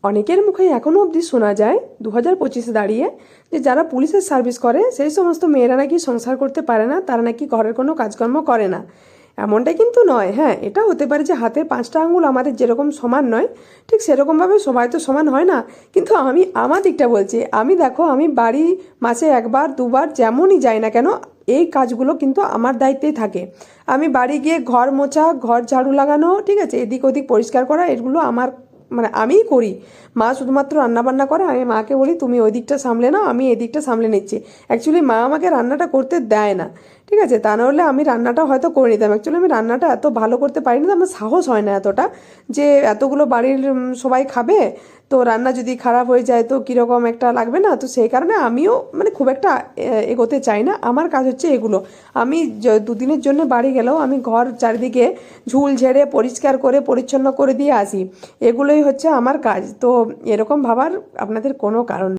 অনেকের মুখে এখনও অবধি শোনা যায় 2025-এ দাঁড়িয়ে যে যারা পুলিশের সার্ভিস করে সেই সমস্ত মেয়েরা নাকি সংসার করতে পারে না, তারা নাকি ঘরের কোনো কাজকর্ম করে না। এমনটা কিন্তু নয়। হ্যাঁ, এটা হতে পারে যে হাতের 5টা আঙুল আমাদের যেরকম সমান নয়, ঠিক সেরকমভাবে সবাই তো সমান হয় না। কিন্তু আমি আমার দিকটা বলছি, দেখো আমি বাড়ি মাসে 1বার 2বার যেমনই যাই না কেন, এই কাজগুলো কিন্তু আমার দায়িত্বেই থাকে। আমি বাড়ি গিয়ে ঘর মোছা, ঘর ঝাড়ু লাগানো, ঠিক আছে, এদিক ওদিক পরিষ্কার করা, এগুলো আমার আমিই করি। মা শুধুমাত্র রান্নাবান্না করে, আমি মাকে বলি তুমি ওই দিকটা সামলে নাও, আমি এই দিকটা সামলে নিচ্ছি। অ্যাকচুয়ালি মা আমাকে রান্নাটা করতে দেয় না, ঠিক আছে, তা নাহলে আমি রান্নাটা হয়তো করে নিতাম। অ্যাকচুয়ালি আমি রান্নাটা এত ভালো করতে পারি না, আমার সাহস হয় না এতটা যে এতগুলো বাড়ির সবাই খাবে, তো রান্না যদি খারাপ হয়ে যায় তো কীরকম একটা লাগবে না, তো সেই কারণে আমিও খুব একটা এগোতে চাই না। আমার কাজ হচ্ছে এগুলো। আমি দুদিনের জন্য বাড়ি গেলেও আমি ঘর চারিদিকে ঝুল ঝেড়ে পরিষ্কার করে পরিচ্ছন্ন করে দিয়ে আসি। এগুলোই হচ্ছে আমার কাজ। তো এরকম ভাবার আপনাদের কোনো কারণ